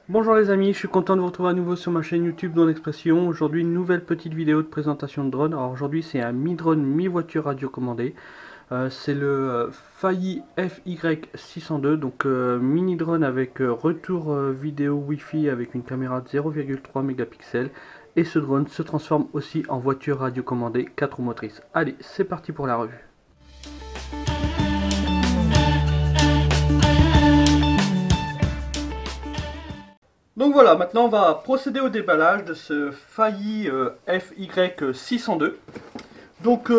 Bonjour les amis, je suis content de vous retrouver à nouveau sur ma chaîne YouTube Drone Expression. Aujourd'hui une nouvelle petite vidéo de présentation de drone. Alors aujourd'hui c'est un mi-drone, mi-voiture radiocommandé. C'est le Failli FY602, donc mini drone avec retour vidéo Wi-Fi avec une caméra de 0,3 mégapixels. Et ce drone se transforme aussi en voiture radiocommandée 4 roues motrices. Allez, c'est parti pour la revue. Donc voilà, maintenant on va procéder au déballage de ce Failli FY602. Donc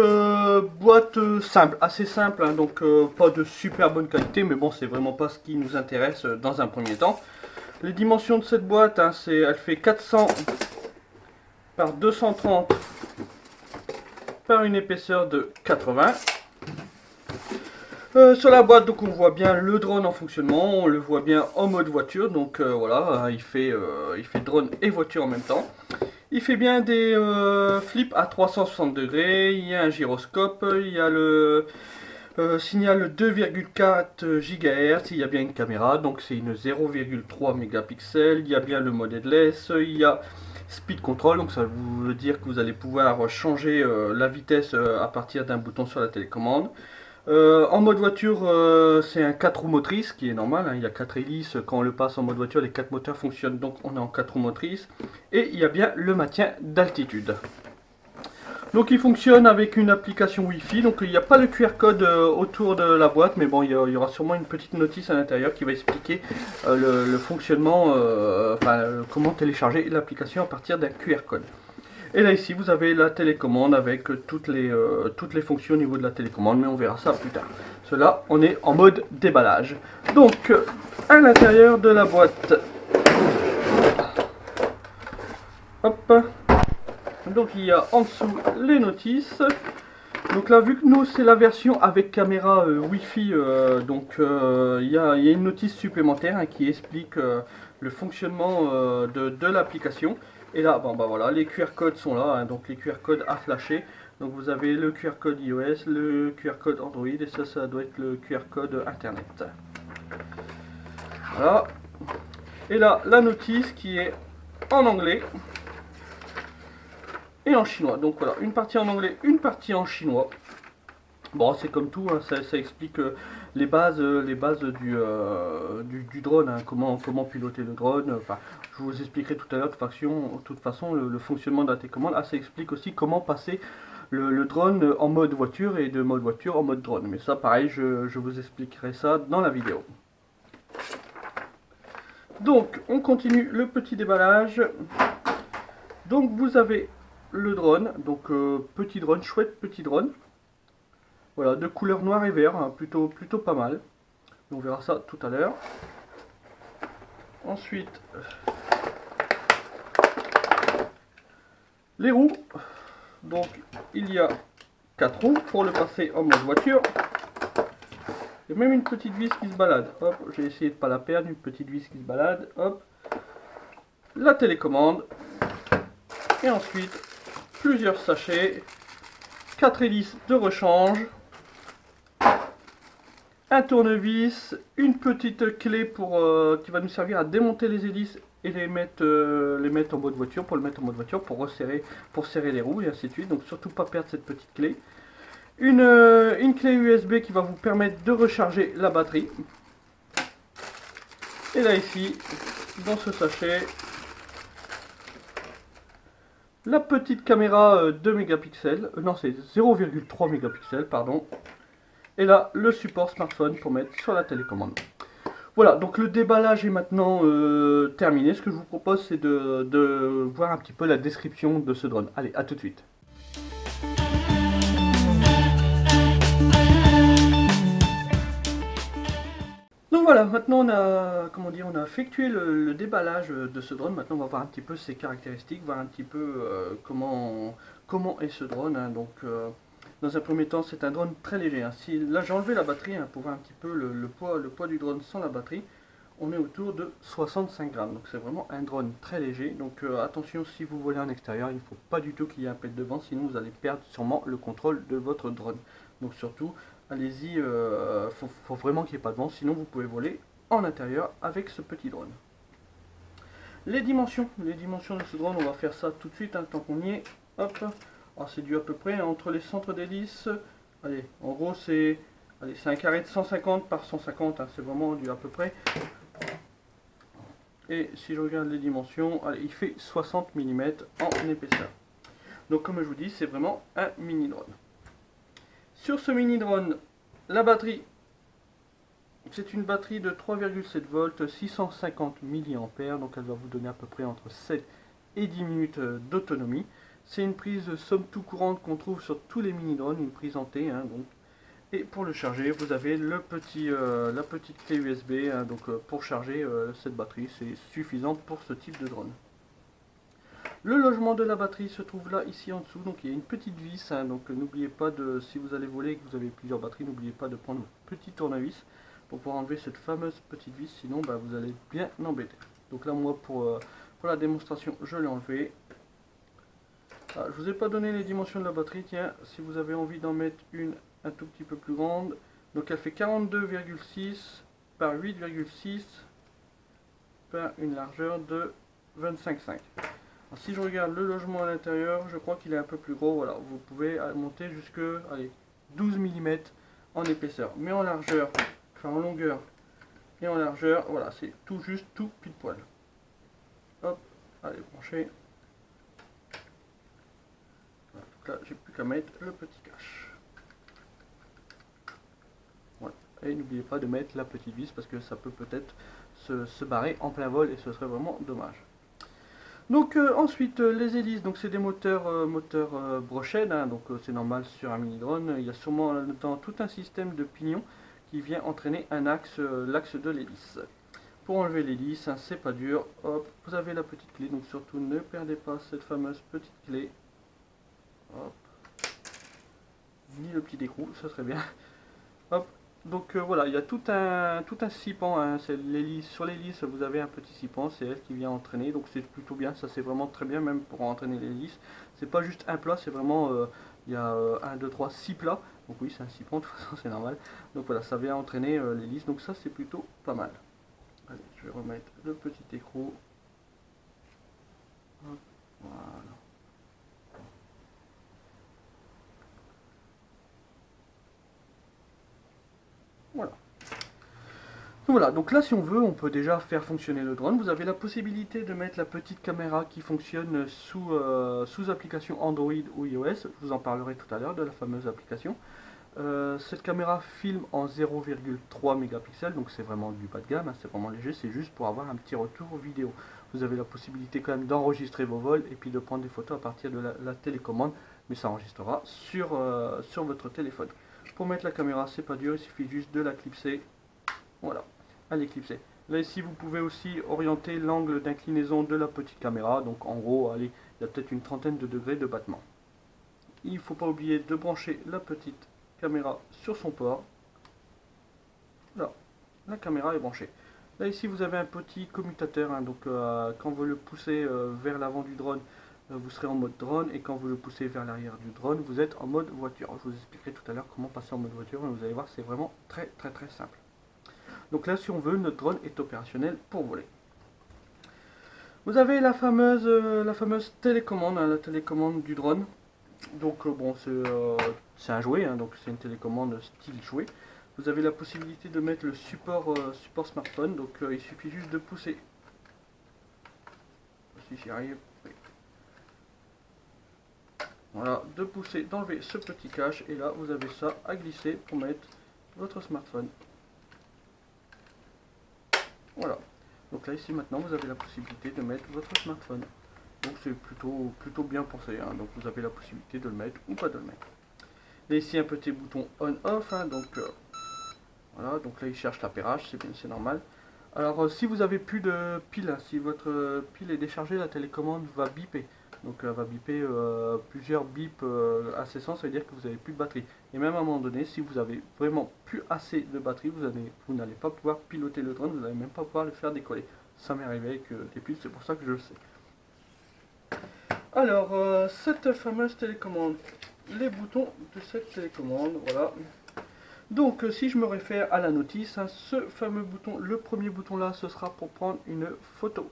boîte simple, assez simple, hein, donc pas de super bonne qualité, mais bon c'est vraiment pas ce qui nous intéresse dans un premier temps. Les dimensions de cette boîte, hein, elle fait 400 par 230 par une épaisseur de 80. Sur la boîte, donc on voit bien le drone en fonctionnement, on le voit bien en mode voiture, donc voilà, il fait drone et voiture en même temps. Il fait bien des flips à 360 degrés, il y a un gyroscope, il y a le signal 2,4 GHz, il y a bien une caméra, donc c'est une 0,3 mégapixels, il y a bien le mode headless, il y a speed control, donc ça veut dire que vous allez pouvoir changer la vitesse à partir d'un bouton sur la télécommande. En mode voiture, c'est un 4 roues motrices, qui est normal, hein, il y a 4 hélices, quand on le passe en mode voiture, les 4 moteurs fonctionnent, donc on est en 4 roues motrices. Et il y a bien le maintien d'altitude. Donc il fonctionne avec une application Wi-Fi, donc il n'y a pas le QR code autour de la boîte, mais bon, il y aura sûrement une petite notice à l'intérieur qui va expliquer le fonctionnement, comment télécharger l'application à partir d'un QR code. Et là ici vous avez la télécommande avec toutes les fonctions au niveau de la télécommande, mais on verra ça plus tard. Cela, on est en mode déballage. Donc à l'intérieur de la boîte, hop, donc il y a en dessous les notices. Donc là, vu que nous c'est la version avec caméra Wi-Fi, il y a une notice supplémentaire, hein, qui explique le fonctionnement de l'application. Et là, bon bah voilà, les QR codes sont là, hein, donc les QR codes à flasher. Donc vous avez le QR code iOS, le QR code Android, et ça doit être le QR code Internet. Voilà. Et là, la notice qui est en anglais et en chinois. Donc voilà, une partie en anglais, une partie en chinois. Bon, c'est comme tout, hein, ça explique les bases du drone, hein, comment piloter le drone. Enfin, je vous expliquerai tout à l'heure, de toute façon, le fonctionnement de la télécommande. Ah, ça explique aussi comment passer le drone en mode voiture et de mode voiture en mode drone. Mais ça, pareil, je vous expliquerai ça dans la vidéo. Donc, on continue le petit déballage. Donc, vous avez le drone, donc petit drone, chouette petit drone. Voilà, de couleur noir et vert, hein, plutôt pas mal. On verra ça tout à l'heure. Ensuite, les roues. Donc, il y a 4 roues pour le passer en mode voiture. Il y a même une petite vis qui se balade. Hop, j'ai essayé de ne pas la perdre, une petite vis qui se balade. Hop, la télécommande. Et ensuite, plusieurs sachets, 4 hélices de rechange, un tournevis, une petite clé qui va nous servir à démonter les hélices et les mettre en mode voiture, pour serrer les roues et ainsi de suite. Donc surtout pas perdre cette petite clé. Une clé USB qui va vous permettre de recharger la batterie. Et là ici, dans ce sachet, la petite caméra 2 mégapixels, non c'est 0,3 mégapixels, pardon. Et là, le support smartphone pour mettre sur la télécommande. Voilà, donc le déballage est maintenant terminé. Ce que je vous propose, c'est de voir un petit peu la description de ce drone. Allez, à tout de suite. Donc voilà, maintenant on a effectué le déballage de ce drone. Maintenant on va voir un petit peu ses caractéristiques, voir un petit peu comment est ce drone, hein. Donc dans un premier temps, c'est un drone très léger, hein. Là j'ai enlevé la batterie, hein, pour voir un petit peu le poids du drone sans la batterie. On est autour de 65 grammes, donc c'est vraiment un drone très léger. Donc attention, si vous volez en extérieur, il ne faut pas du tout qu'il y ait un pet devant, sinon vous allez perdre sûrement le contrôle de votre drone. Donc surtout, allez-y, faut vraiment qu'il n'y ait pas de vent, sinon vous pouvez voler en intérieur avec ce petit drone. Les dimensions de ce drone, on va faire ça tout de suite, hein, tant qu'on y est. Hop. Alors c'est du à peu près hein, entre les centres d'hélice. Allez, en gros c'est un carré de 150 par 150, hein, c'est vraiment du à peu près. Et si je regarde les dimensions, allez, il fait 60 mm en épaisseur. Donc comme je vous dis, c'est vraiment un mini drone. Sur ce mini drone, la batterie, c'est une batterie de 3,7 volts, 650 mAh, donc elle va vous donner à peu près entre 7 et 10 minutes d'autonomie. C'est une prise somme toute courante qu'on trouve sur tous les mini drones, une prise en T, hein, donc. Et pour le charger, vous avez la petite clé USB, hein, donc pour charger cette batterie, c'est suffisant pour ce type de drone. Le logement de la batterie se trouve là, ici en dessous, donc il y a une petite vis, hein, donc n'oubliez pas de, si vous allez voler et que vous avez plusieurs batteries, n'oubliez pas de prendre un petit tournevis pour pouvoir enlever cette fameuse petite vis, sinon bah, vous allez bien embêter. Donc là moi pour la démonstration, je l'ai enlevé. Ah, je vous ai pas donné les dimensions de la batterie, tiens, si vous avez envie d'en mettre une un tout petit peu plus grande, donc elle fait 42,6 par 8,6 par une largeur de 25,5. Si je regarde le logement à l'intérieur, je crois qu'il est un peu plus gros, voilà, vous pouvez monter jusque 12 mm en épaisseur, mais en largeur, enfin en longueur et en largeur, voilà, c'est tout juste, tout pile poil. Hop, allez, brancher. Voilà, donc là, j'ai plus qu'à mettre le petit cache. Voilà, et n'oubliez pas de mettre la petite vis parce que ça peut peut-être se barrer en plein vol et ce serait vraiment dommage. Donc ensuite les hélices, donc c'est des moteurs brochette, hein, donc c'est normal sur un mini drone. Il y a sûrement dans tout un système de pignons qui vient entraîner un axe, l'axe de l'hélice. Pour enlever l'hélice, hein, c'est pas dur. Hop, vous avez la petite clé, donc surtout ne perdez pas cette fameuse petite clé. Hop, ni le petit écrou, ça serait bien. Hop. Donc voilà, il y a tout un sipan, hein, sur l'hélice vous avez un petit sipan, c'est elle qui vient entraîner, donc c'est plutôt bien, ça c'est vraiment très bien même pour entraîner l'hélice. C'est pas juste un plat, c'est vraiment, il y a 1, 2, 3, 6 plats, donc oui c'est un sipan, de toute façon c'est normal. Donc voilà, ça vient entraîner l'hélice, donc ça c'est plutôt pas mal. Allez, je vais remettre le petit écrou. Hop, voilà. Voilà. Voilà, donc là si on veut, on peut déjà faire fonctionner le drone. Vous avez la possibilité de mettre la petite caméra qui fonctionne sous application Android ou iOS. Je vous en parlerai tout à l'heure de la fameuse application. Cette caméra filme en 0,3 mégapixels, donc c'est vraiment du bas de gamme, hein, c'est vraiment léger, c'est juste pour avoir un petit retour vidéo. Vous avez la possibilité quand même d'enregistrer vos vols et puis de prendre des photos à partir de la télécommande, mais ça enregistrera sur votre téléphone. Pour mettre la caméra, c'est pas dur, il suffit juste de la clipser. Voilà, à l'éclipser. Là ici vous pouvez aussi orienter l'angle d'inclinaison de la petite caméra, donc en gros, allez, il y a peut-être une trentaine de degrés de battement. Il ne faut pas oublier de brancher la petite caméra sur son port. Là, la caméra est branchée. Là ici vous avez un petit commutateur, hein, donc quand vous le poussez vers l'avant du drone, vous serez en mode drone, et quand vous le poussez vers l'arrière du drone, vous êtes en mode voiture. Je vous expliquerai tout à l'heure comment passer en mode voiture, et vous allez voir, c'est vraiment très simple. Donc là, si on veut, notre drone est opérationnel pour voler. Vous avez la fameuse télécommande, hein, la télécommande du drone. Donc bon, c'est un jouet, hein, donc c'est une télécommande style jouet. Vous avez la possibilité de mettre le support smartphone, donc il suffit juste de pousser. Si j'y arrive. Oui. Voilà, de pousser, d'enlever ce petit cache, et là vous avez ça à glisser pour mettre votre smartphone. Voilà, donc là ici maintenant vous avez la possibilité de mettre votre smartphone. Donc c'est plutôt bien pensé, hein. Donc vous avez la possibilité de le mettre ou pas de le mettre. Là ici un petit bouton on-off, hein. Donc voilà, donc là il cherche l'appairage, c'est normal. Alors si vous avez plus de pile, hein, si votre pile est déchargée, la télécommande va biper. Donc elle va biper plusieurs bips incessants, ça veut dire que vous n'avez plus de batterie. Et même à un moment donné, si vous avez vraiment plus assez de batterie, vous n'allez pas pouvoir piloter le drone, vous n'allez même pas pouvoir le faire décoller. Ça m'est arrivé avec des piles, c'est pour ça que je le sais. Alors, cette fameuse télécommande, les boutons de cette télécommande, voilà. Donc, si je me réfère à la notice, hein, ce fameux bouton, le premier bouton là, ce sera pour prendre une photo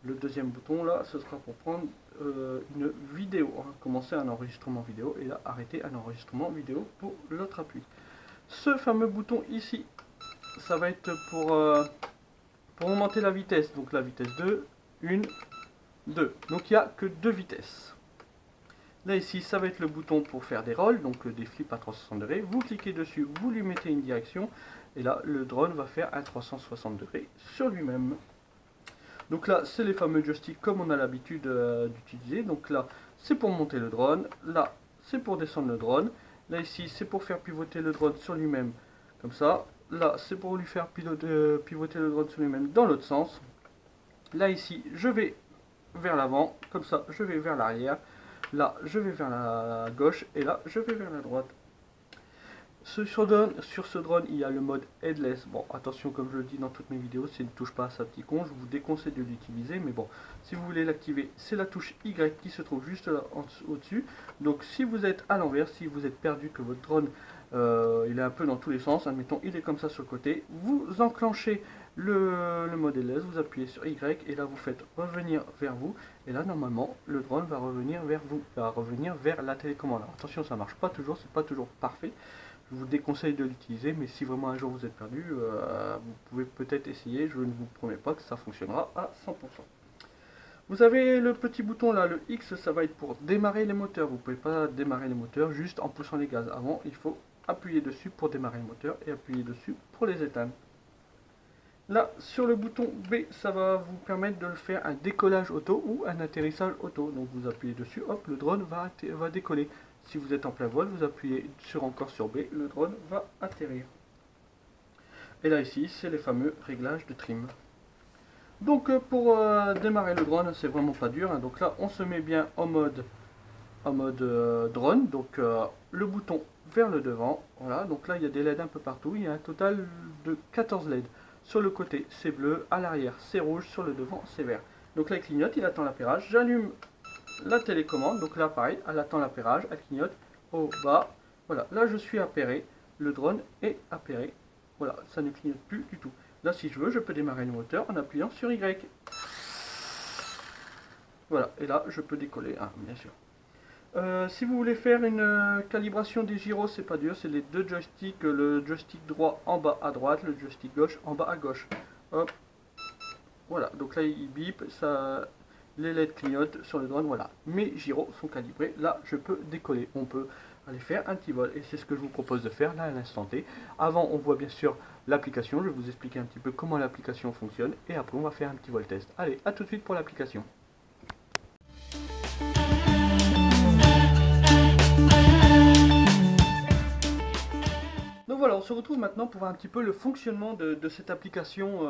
Le deuxième bouton là, ce sera pour prendre une vidéo, hein, commencer un enregistrement vidéo et là arrêter un enregistrement vidéo pour l'autre appui. Ce fameux bouton ici, ça va être pour augmenter la vitesse, donc la vitesse 2, 1, 2. Donc il n'y a que 2 vitesses. Là ici, ça va être le bouton pour faire des rolls, donc des flips à 360 degrés. Vous cliquez dessus, vous lui mettez une direction, et là le drone va faire un 360 degrés sur lui-même. Donc là, c'est les fameux joysticks comme on a l'habitude d'utiliser. Donc là, c'est pour monter le drone. Là, c'est pour descendre le drone. Là ici, c'est pour faire pivoter le drone sur lui-même, comme ça. Là, c'est pour lui faire pivoter le drone sur lui-même dans l'autre sens. Là ici, je vais vers l'avant, comme ça, je vais vers l'arrière. Là, je vais vers la gauche et là, je vais vers la droite. Sur ce drone, il y a le mode headless. Bon, attention, comme je le dis dans toutes mes vidéos, c'est ne touche pas à sa petite con. Je vous déconseille de l'utiliser, mais bon, si vous voulez l'activer, c'est la touche Y qui se trouve juste là au-dessus. Donc, si vous êtes à l'envers, si vous êtes perdu, que votre drone il est un peu dans tous les sens, admettons, il est comme ça sur le côté, vous enclenchez le mode headless, vous appuyez sur Y et là vous faites revenir vers vous. Et là, normalement, le drone va revenir vers vous, va revenir vers la télécommande. Alors, attention, ça marche pas toujours, c'est pas toujours parfait. Je vous déconseille de l'utiliser, mais si vraiment un jour vous êtes perdu, vous pouvez peut-être essayer. Je ne vous promets pas que ça fonctionnera à 100%. Vous avez le petit bouton là, le X, ça va être pour démarrer les moteurs. Vous ne pouvez pas démarrer les moteurs juste en poussant les gaz. Avant, il faut appuyer dessus pour démarrer le moteur et appuyer dessus pour les éteindre. Là, sur le bouton B, ça va vous permettre de faire un décollage auto ou un atterrissage auto. Donc vous appuyez dessus, hop, le drone va décoller. Si vous êtes en plein vol, vous appuyez encore sur B, le drone va atterrir. Et là ici, c'est les fameux réglages de trim. Donc pour démarrer le drone, c'est vraiment pas dur, hein. Donc là, on se met bien en mode drone. Donc le bouton vers le devant. Voilà, donc là, il y a des LED un peu partout. Il y a un total de 14 LED. Sur le côté, c'est bleu. À l'arrière, c'est rouge. Sur le devant, c'est vert. Donc là, il clignote, il attend l'appairage. J'allume la télécommande, donc là pareil, elle attend l'appairage, elle clignote au bas, voilà, là je suis appairé, le drone est appairé, voilà, ça ne clignote plus du tout. Là si je veux, je peux démarrer le moteur en appuyant sur Y. Voilà, et là je peux décoller, hein, bien sûr. Si vous voulez faire une calibration des gyros, c'est pas dur, c'est les deux joysticks, le joystick droit en bas à droite, le joystick gauche en bas à gauche. Hop, voilà, donc là il bip, ça... Les LED clignotent sur le drone, voilà. Mes gyros sont calibrés, là je peux décoller. On peut aller faire un petit vol et c'est ce que je vous propose de faire là à l'instant T. Avant on voit bien sûr l'application, je vais vous expliquer un petit peu comment l'application fonctionne et après on va faire un petit vol test. Allez, à tout de suite pour l'application. Donc voilà, on se retrouve maintenant pour voir un petit peu le fonctionnement de cette application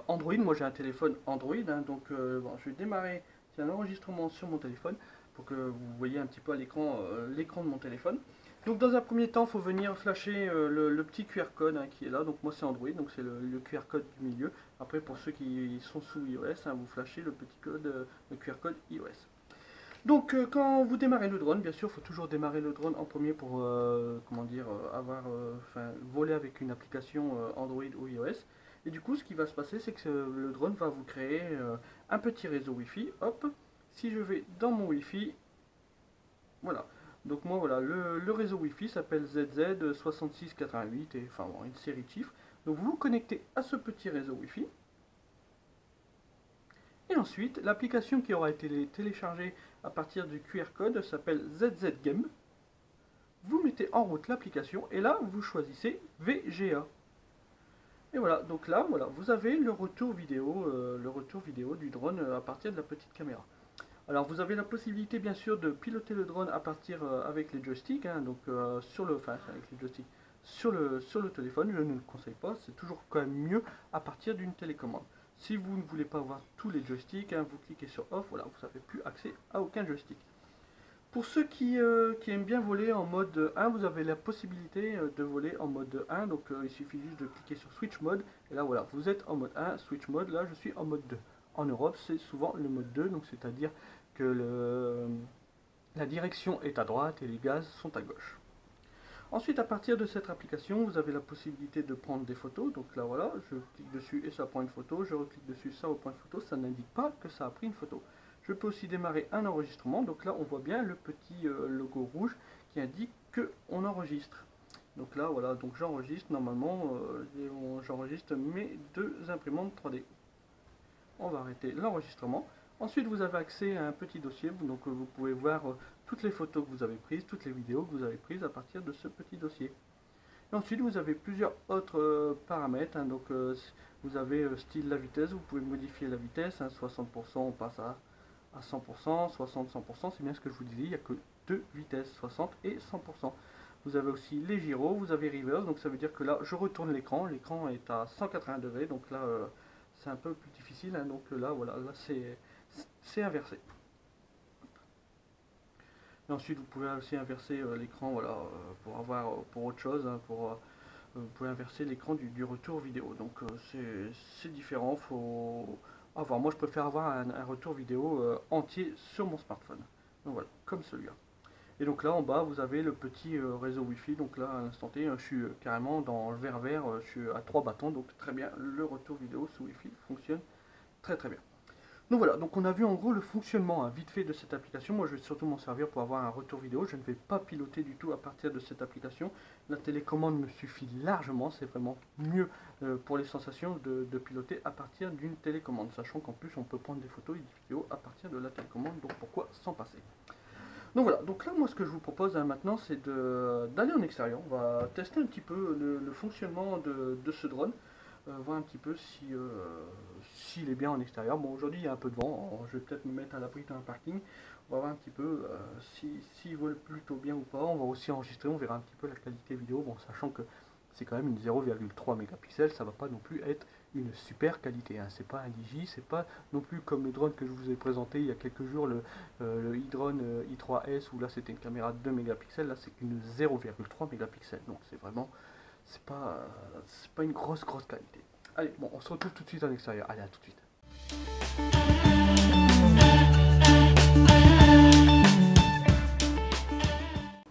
Android. Moi j'ai un téléphone Android, hein, donc bon, je vais démarrer un enregistrement sur mon téléphone pour que vous voyez un petit peu à l'écran l'écran de mon téléphone. Donc dans un premier temps, il faut venir flasher le petit QR code, hein, qui est là. Donc moi c'est Android, donc c'est le QR code du milieu. Après pour ceux qui sont sous iOS, hein, vous flashez le petit code, le QR code iOS. Donc quand vous démarrez le drone, bien sûr, il faut toujours démarrer le drone en premier pour comment dire, voler avec une application Android ou iOS. Et du coup, ce qui va se passer, c'est que le drone va vous créer un petit réseau Wi-Fi. Hop, si je vais dans mon Wi-Fi, voilà. Donc moi, voilà, le réseau Wi-Fi s'appelle ZZ6688 et enfin bon, une série de chiffres. Donc vous vous connectez à ce petit réseau Wi-Fi. Et ensuite, l'application qui aura été téléchargée à partir du QR code s'appelle ZZ Game. Vous mettez en route l'application et là, vous choisissez VGA. Et voilà, donc là, voilà, vous avez le retour vidéo du drone à partir de la petite caméra. Alors, vous avez la possibilité, bien sûr, de piloter le drone à partir avec les joysticks, hein, donc avec les joysticks sur le téléphone. Je ne le conseille pas, c'est toujours quand même mieux à partir d'une télécommande. Si vous ne voulez pas voir tous les joysticks, hein, vous cliquez sur Off, voilà, vous n'avez plus accès à aucun joystick. Pour ceux qui aiment bien voler en mode 1, vous avez la possibilité de voler en mode 1, donc il suffit juste de cliquer sur Switch Mode, et là voilà, vous êtes en mode 1, Switch Mode, là je suis en mode 2. En Europe, c'est souvent le mode 2, donc c'est-à-dire que la direction est à droite et les gaz sont à gauche. Ensuite, à partir de cette application, vous avez la possibilité de prendre des photos. Donc là, voilà, je clique dessus et ça prend une photo. Je reclique dessus, ça prend une photo. Ça n'indique pas que ça a pris une photo. Je peux aussi démarrer un enregistrement. Donc là, on voit bien le petit logo rouge qui indique qu'on enregistre. Donc là, voilà, donc j'enregistre. Normalement, j'enregistre mes 2 imprimantes 3D. On va arrêter l'enregistrement. Ensuite, vous avez accès à un petit dossier. Donc vous pouvez voir toutes les photos que vous avez prises, toutes les vidéos que vous avez prises à partir de ce petit dossier. Et ensuite, vous avez plusieurs autres paramètres. Hein, donc vous avez style la vitesse. Vous pouvez modifier la vitesse. Hein, 60%, on passe à 100%, 60, 100%. C'est bien ce que je vous disais. Il n'y a que 2 vitesses, 60 et 100%. Vous avez aussi les gyros, vous avez reverse, donc ça veut dire que là je retourne l'écran, l'écran est à 180 degrés, donc là c'est un peu plus difficile, hein, donc là voilà, là c'est inversé. Et ensuite vous pouvez aussi inverser l'écran, voilà, pour autre chose, hein, vous pouvez inverser l'écran du retour vidéo, donc c'est différent, faut avoir, moi je préfère avoir un retour vidéo entier sur mon smartphone, donc voilà, comme celui-là. Et donc là en bas vous avez le petit réseau Wi-Fi, donc là à l'instant T je suis carrément dans le vert, je suis à 3 bâtons, donc très bien, le retour vidéo sous Wi-Fi fonctionne très bien. Donc voilà, donc on a vu en gros le fonctionnement vite fait de cette application. Moi je vais surtout m'en servir pour avoir un retour vidéo, je ne vais pas piloter du tout à partir de cette application. La télécommande me suffit largement, c'est vraiment mieux pour les sensations de piloter à partir d'une télécommande, sachant qu'en plus on peut prendre des photos et des vidéos à partir de la télécommande, donc pourquoi s'en passer. Donc voilà, donc là moi ce que je vous propose maintenant c'est d'aller en extérieur, on va tester un petit peu le fonctionnement de ce drone, voir un petit peu s'il est bien en extérieur. Bon aujourd'hui il y a un peu de vent, je vais peut-être me mettre à l'abri d'un parking, on va voir un petit peu s'il vole plutôt bien ou pas, on va aussi enregistrer, on verra un petit peu la qualité vidéo, bon sachant que c'est quand même une 0,3 mégapixels, ça va pas non plus être une super qualité, hein. C'est pas un Digi, c'est pas non plus comme le drone que je vous ai présenté il y a quelques jours, le iDrone i3S, où là c'était une caméra de 2 mégapixels, là c'est une 0,3 mégapixels, donc c'est vraiment, c'est pas une grosse qualité. Allez, bon, on se retrouve tout de suite en extérieur, allez, à tout de suite.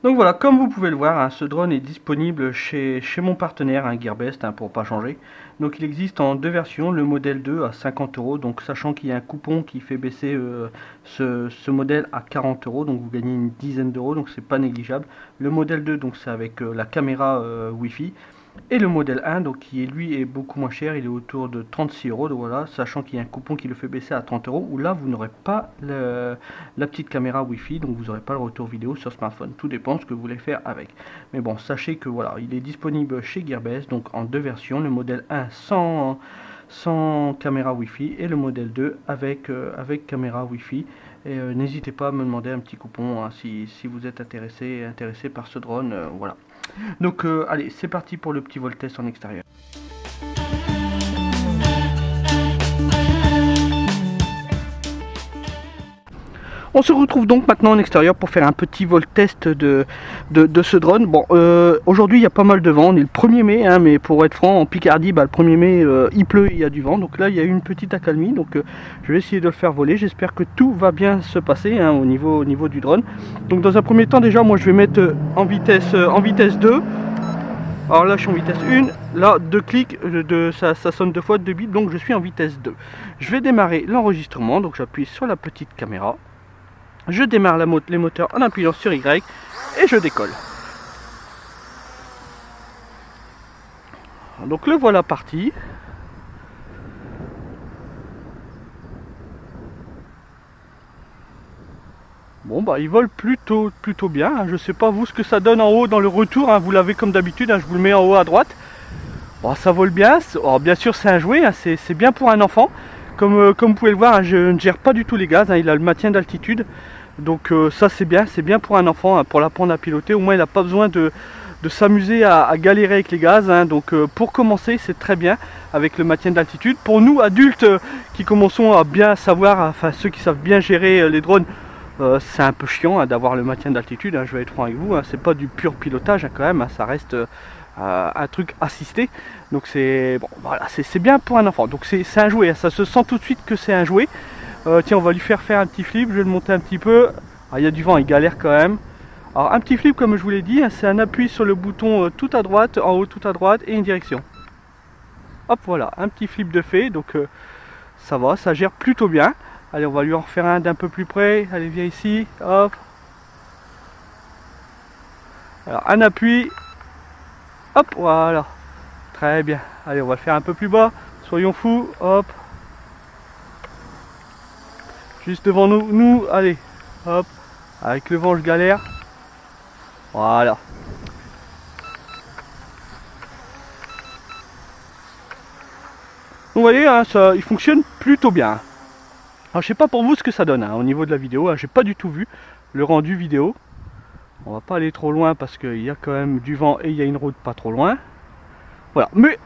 Donc voilà, comme vous pouvez le voir, hein, ce drone est disponible chez mon partenaire, hein, Gearbest, hein, pour pas changer. Donc il existe en 2 versions, le modèle 2 à 50 €, donc sachant qu'il y a un coupon qui fait baisser ce modèle à 40 €, donc vous gagnez une dizaine d'euros, donc c'est pas négligeable. Le modèle 2, donc c'est avec la caméra Wi-Fi. Et le modèle 1, donc qui lui est beaucoup moins cher, il est autour de 36 €, donc voilà, sachant qu'il y a un coupon qui le fait baisser à 30 €, où là vous n'aurez pas la petite caméra Wi-Fi, donc vous n'aurez pas le retour vidéo sur smartphone, tout dépend de ce que vous voulez faire avec. Mais bon, sachez que voilà, il est disponible chez Gearbest, donc en 2 versions, le modèle 1 sans caméra Wi-Fi et le modèle 2 avec caméra Wi-Fi. Et n'hésitez pas à me demander un petit coupon, hein, si vous êtes intéressé par ce drone, voilà. Donc allez, c'est parti pour le petit vol test en extérieur. On se retrouve donc maintenant en extérieur pour faire un petit vol test de ce drone. Bon, aujourd'hui il y a pas mal de vent, on est le 1er mai, hein, mais pour être franc, en Picardie, le 1er mai il pleut, il y a du vent. Donc là il y a eu une petite accalmie, donc je vais essayer de le faire voler. J'espère que tout va bien se passer, hein, au niveau du drone. Donc dans un premier temps déjà, moi je vais mettre en vitesse 2. Alors là je suis en vitesse 1, là 2 clics, ça sonne 2 fois, 2 bits, donc je suis en vitesse 2. Je vais démarrer l'enregistrement, donc j'appuie sur la petite caméra. Je démarre les moteurs en appuyant sur Y et je décolle. Donc le voilà parti. Bon il vole plutôt bien, hein. Je sais pas vous ce que ça donne en haut dans le retour, hein. Vous l'avez comme d'habitude, hein. Je vous le mets en haut à droite. Bon, ça vole bien, alors, bien sûr c'est un jouet, hein. C'est bien pour un enfant. Comme vous pouvez le voir, hein, je ne gère pas du tout les gaz, hein. Il a le maintien d'altitude. Donc ça c'est bien pour un enfant, hein, pour l'apprendre à piloter. Au moins il n'a pas besoin de s'amuser à galérer avec les gaz, hein. Donc pour commencer c'est très bien avec le maintien d'altitude. Pour nous adultes qui commençons à bien savoir, enfin ceux qui savent bien gérer les drones, c'est un peu chiant, hein, d'avoir le maintien d'altitude, hein, je vais être franc avec vous, hein. C'est pas du pur pilotage, hein, quand même, hein. Ça reste un truc assisté. Donc c'est bon, voilà, c'est bien pour un enfant. Donc c'est un jouet, hein. Ça se sent tout de suite que c'est un jouet. Tiens, on va lui faire un petit flip, je vais le monter un petit peu. Ah, il y a du vent, il galère quand même. Alors un petit flip comme je vous l'ai dit, hein, c'est un appui sur le bouton tout à droite, en haut tout à droite et une direction. Hop voilà, un petit flip de fait, donc ça va, ça gère plutôt bien. Allez, on va lui en refaire un d'un peu plus près. Allez, viens ici, hop. Alors un appui, hop, voilà, très bien. Allez, on va le faire un peu plus bas, soyons fous, hop. Juste devant nous, allez, hop. Avec le vent je galère. Voilà. Vous voyez, hein, ça, il fonctionne plutôt bien. Alors je sais pas pour vous ce que ça donne hein, au niveau de la vidéo, hein, j'ai pas du tout vu le rendu vidéo. On va pas aller trop loin parce qu'il y a quand même du vent et il y a une route pas trop loin. Voilà, mais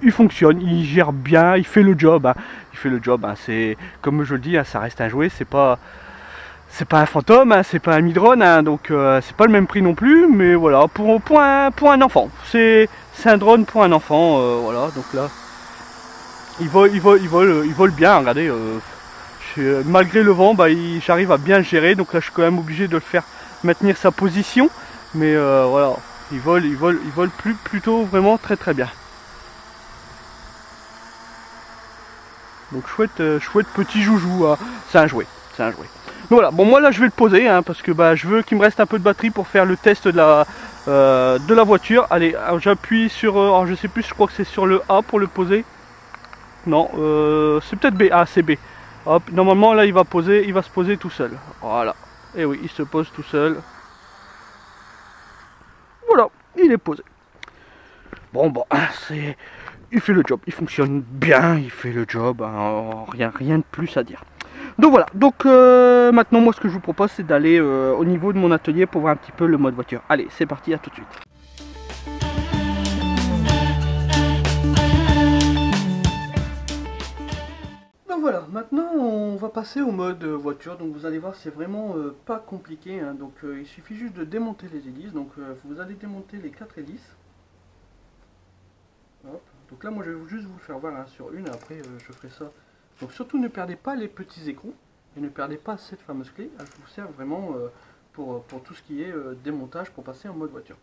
il fonctionne, il gère bien, il fait le job. Hein. Il fait le job, hein. C'est comme je le dis, hein, ça reste un jouet, c'est pas un fantôme, hein, c'est pas un mi-drone, hein, donc c'est pas le même prix non plus, mais voilà, pour un enfant, c'est un drone pour un enfant, voilà, donc là, il vole bien, regardez, malgré le vent, bah, j'arrive à bien le gérer, donc là je suis quand même obligé de le faire maintenir sa position, mais voilà, il vole plutôt vraiment très bien. Donc chouette petit joujou, hein. C'est un jouet, c'est un jouet. Donc voilà, bon moi là je vais le poser hein, parce que bah, je veux qu'il me reste un peu de batterie pour faire le test de la voiture. Allez, j'appuie sur, alors je sais plus, je crois que c'est sur le A pour le poser. Non, c'est peut-être B, ah c'est B. Hop, normalement là il va se poser tout seul. Voilà, et oui, il se pose tout seul. Voilà, il est posé. Bon bah c'est... Il fait le job, il fonctionne bien, il fait le job, hein, rien de plus à dire. Donc voilà, donc maintenant moi ce que je vous propose c'est d'aller au niveau de mon atelier pour voir un petit peu le mode voiture. Allez, c'est parti, à tout de suite. Donc voilà, maintenant on va passer au mode voiture, donc vous allez voir c'est vraiment pas compliqué, hein. Donc il suffit juste de démonter les hélices, donc vous allez démonter les 4 hélices. Hop. Donc là moi je vais juste vous le faire voir hein, sur une, après je ferai ça. Donc surtout ne perdez pas les petits écrous et ne perdez pas cette fameuse clé, elle vous sert vraiment pour tout ce qui est démontage pour passer en mode voiture.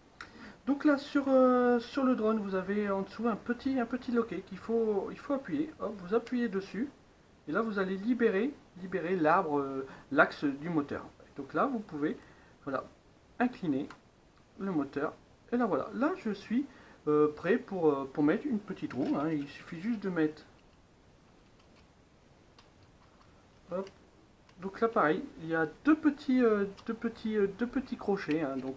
Donc là sur le drone vous avez en dessous un petit loquet qu'il faut appuyer, hop, vous appuyez dessus et là vous allez libérer l'arbre, l'axe du moteur. Donc là vous pouvez voilà, incliner le moteur et là voilà, là je suis prêt pour mettre une petite roue, hein. Il suffit juste de mettre, hop. Donc là pareil, il y a deux petits crochets, hein. Donc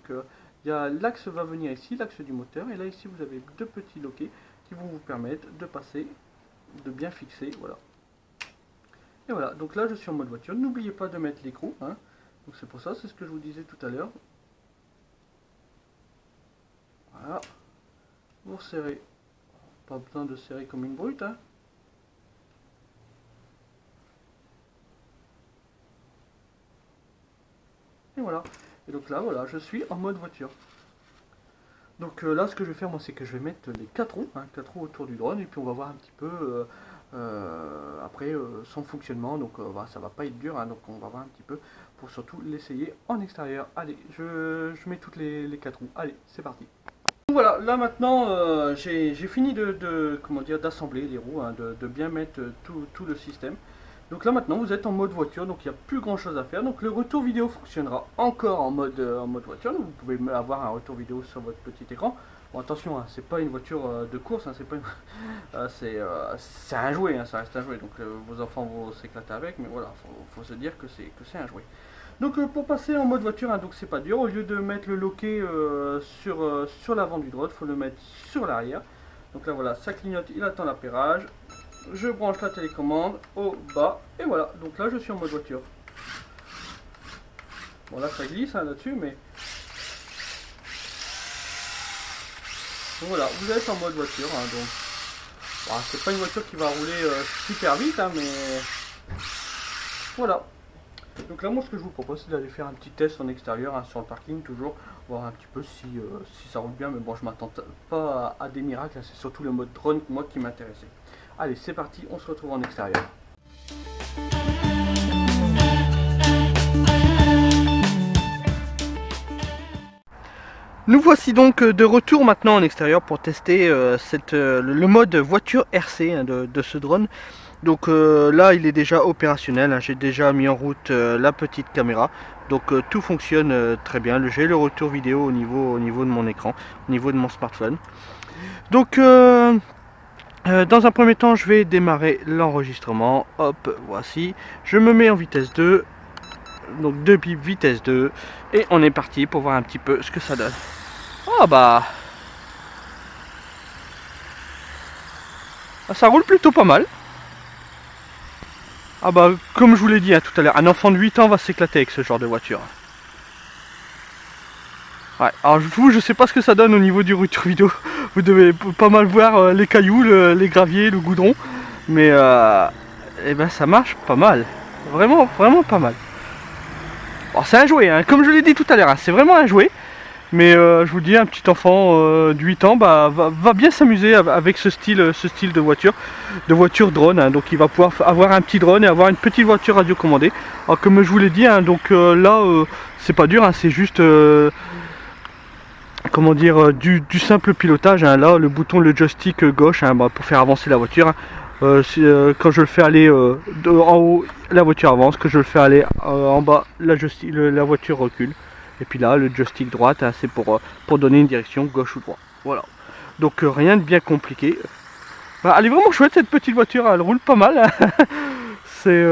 il y a l'axe va venir ici, l'axe du moteur, et là ici vous avez deux petits loquets qui vont vous permettre de passer, de bien fixer, voilà. Et voilà, donc là je suis en mode voiture, n'oubliez pas de mettre l'écrou, hein. Donc c'est pour ça, c'est ce que je vous disais tout à l'heure. Voilà. Vous resserrez, pas besoin de serrer comme une brute, hein. Et voilà, et donc là voilà, je suis en mode voiture. Donc là ce que je vais faire moi c'est que je vais mettre les 4 roues, hein, 4 roues autour du drone, et puis on va voir un petit peu après son fonctionnement, donc ça va pas être dur, hein, donc on va voir un petit peu pour surtout l'essayer en extérieur. Allez, je mets toutes les 4 roues, allez c'est parti. Voilà, là maintenant j'ai fini comment dire, d'assembler les roues, hein, de bien mettre tout le système. Donc là maintenant vous êtes en mode voiture, donc il n'y a plus grand chose à faire. Donc le retour vidéo fonctionnera encore en mode voiture, donc vous pouvez avoir un retour vidéo sur votre petit écran. Bon attention, hein, c'est pas une voiture de course, hein, c'est pas une... c'est un jouet, hein, ça reste un jouet, donc vos enfants vont s'éclater avec, mais voilà, faut se dire que c'est un jouet. Donc pour passer en mode voiture, hein, donc c'est pas dur, au lieu de mettre le loquet sur l'avant du drone, il faut le mettre sur l'arrière. Donc là voilà, ça clignote, il attend l'appairage. Je branche la télécommande au bas, et voilà, donc là je suis en mode voiture. Bon là ça glisse hein, là-dessus, mais... Donc voilà, vous êtes en mode voiture, hein, donc... Bon, c'est pas une voiture qui va rouler super vite, hein, mais... Voilà. Donc là moi ce que je vous propose c'est d'aller faire un petit test en extérieur, hein, sur le parking toujours, voir un petit peu si ça roule bien, mais bon je m'attends pas à des miracles, hein, c'est surtout le mode drone moi qui m'intéressait. Allez c'est parti, on se retrouve en extérieur. Nous voici donc de retour maintenant en extérieur pour tester le mode voiture RC hein, de ce drone. Donc là il est déjà opérationnel, hein. J'ai déjà mis en route la petite caméra. Donc tout fonctionne très bien. J'ai le retour vidéo au niveau de mon écran, au niveau de mon smartphone. Donc dans un premier temps je vais démarrer l'enregistrement. Hop, voici. Je me mets en vitesse 2. Donc 2 bip vitesse 2. Et on est parti pour voir un petit peu ce que ça donne. Ah bah ça roule plutôt pas mal. Ah bah comme je vous l'ai dit hein, tout à l'heure, un enfant de 8 ans va s'éclater avec ce genre de voiture. Ouais, alors je sais pas ce que ça donne au niveau du retour vidéo. Vous devez pas mal voir les cailloux, les graviers, le goudron. Mais eh ben ça marche pas mal. Vraiment pas mal. Bon, c'est un jouet, hein, comme je l'ai dit tout à l'heure, hein, c'est vraiment un jouet. Mais je vous dis, un petit enfant de 8 ans bah, va bien s'amuser avec ce style de voiture drone. Hein. Donc il va pouvoir avoir un petit drone et avoir une petite voiture radiocommandée. Alors comme je vous l'ai dit, hein, donc là c'est pas dur, hein, c'est juste comment dire du simple pilotage. Hein. Là le bouton, le joystick gauche hein, bah, pour faire avancer la voiture. Hein. Quand je le fais aller en haut, la voiture avance. Quand je le fais aller en bas, la voiture recule. Et puis là, le joystick droite, hein, c'est pour donner une direction gauche ou droite. Voilà. Donc rien de bien compliqué. Bah, elle est vraiment chouette cette petite voiture, elle roule pas mal. Hein. C'est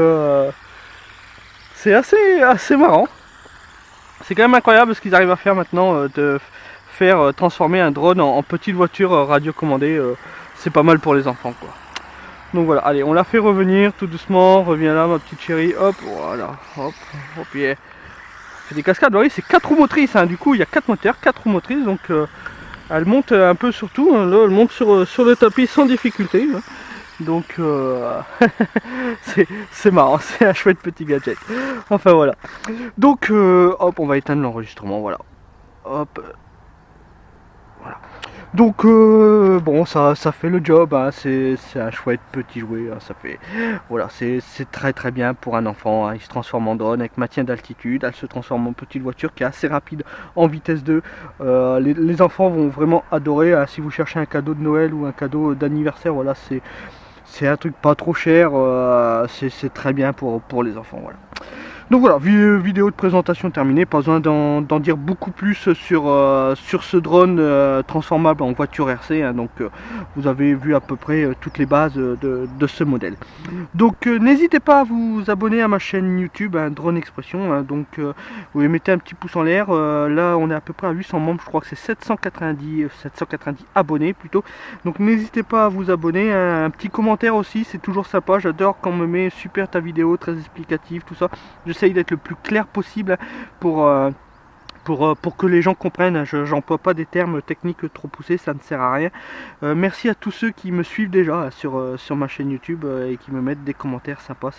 assez marrant. C'est quand même incroyable ce qu'ils arrivent à faire maintenant, de faire transformer un drone en petite voiture radiocommandée. C'est pas mal pour les enfants quoi. Donc voilà, allez, on la fait revenir tout doucement. Reviens là ma petite chérie, hop, voilà, hop, hop, yeah. Des cascades, bah oui, c'est 4 roues motrices, hein. Du coup il y a 4 moteurs, 4 roues motrices, donc elle monte un peu sur tout, hein. Là elle monte sur le tapis sans difficulté, hein. Donc c'est marrant, c'est un chouette petit gadget. Enfin voilà, donc hop, on va éteindre l'enregistrement, voilà, hop, voilà. Donc bon, ça fait le job, hein. C'est un chouette petit jouet, hein. Ça fait, voilà, c'est très bien pour un enfant, hein. Il se transforme en drone avec maintien d'altitude, elle se transforme en petite voiture qui est assez rapide en vitesse 2. Les enfants vont vraiment adorer, hein. Si vous cherchez un cadeau de Noël ou un cadeau d'anniversaire, voilà, c'est un truc pas trop cher, c'est très bien pour les enfants, voilà. Donc voilà, vidéo de présentation terminée, pas besoin d'en dire beaucoup plus sur ce drone transformable en voiture RC, hein, donc vous avez vu à peu près toutes les bases de ce modèle. Donc n'hésitez pas à vous abonner à ma chaîne YouTube, hein, Drone Expression, hein, donc vous mettez un petit pouce en l'air, là on est à peu près à 800 membres, je crois que c'est 790 abonnés plutôt, donc n'hésitez pas à vous abonner, hein, un petit commentaire aussi, c'est toujours sympa, j'adore quand on me met super ta vidéo, très explicative, tout ça. J'essaye d'être le plus clair possible pour que les gens comprennent. J'emploie pas des termes techniques trop poussés, ça ne sert à rien. Merci à tous ceux qui me suivent déjà sur ma chaîne YouTube et qui me mettent des commentaires sympas.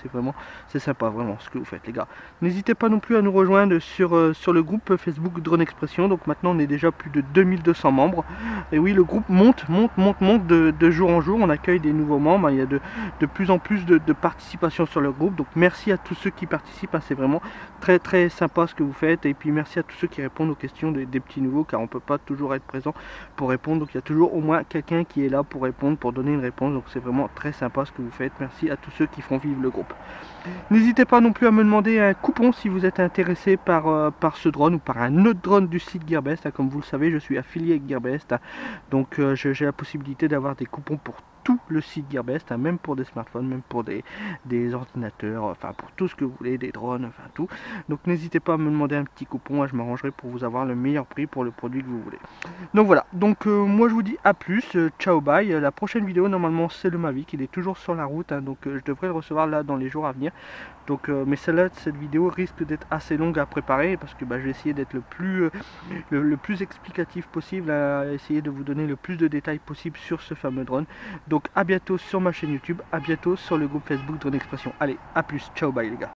C'est sympa vraiment ce que vous faites les gars. N'hésitez pas non plus à nous rejoindre sur le groupe Facebook Drone Expression. Donc maintenant on est déjà plus de 2200 membres. Et oui, le groupe monte de jour en jour. On accueille des nouveaux membres. Il y a de plus en plus de participation sur le groupe. Donc merci à tous ceux qui participent. C'est vraiment très sympa ce que vous faites. Et puis merci à tous ceux qui répondent aux questions des petits nouveaux, car on peut pas toujours être présent pour répondre, donc il y a toujours au moins quelqu'un qui est là pour répondre, pour donner une réponse, donc c'est vraiment très sympa ce que vous faites. Merci à tous ceux qui font vivre le groupe. N'hésitez pas non plus à me demander un coupon si vous êtes intéressé par ce drone ou par un autre drone du site Gearbest, hein. Comme vous le savez, je suis affilié avec Gearbest, hein. Donc j'ai la possibilité d'avoir des coupons pour tout le site Gearbest, hein, même pour des smartphones, même pour des ordinateurs, enfin pour tout ce que vous voulez, des drones, enfin tout. Donc n'hésitez pas à me demander un petit coupon, hein, je m'arrangerai pour vous avoir le meilleur prix pour le produit que vous voulez. Donc voilà, donc moi je vous dis à plus, ciao bye. La prochaine vidéo normalement c'est le Mavic, il est toujours sur la route, hein, donc je devrais le recevoir là dans les jours à venir. Donc mais celle-là, cette vidéo risque d'être assez longue à préparer parce que bah, je vais essayer d'être le plus explicatif possible, à essayer de vous donner le plus de détails possible sur ce fameux drone. Donc à bientôt sur ma chaîne YouTube, à bientôt sur le groupe Facebook Drone Expression. Allez, à plus, ciao bye les gars.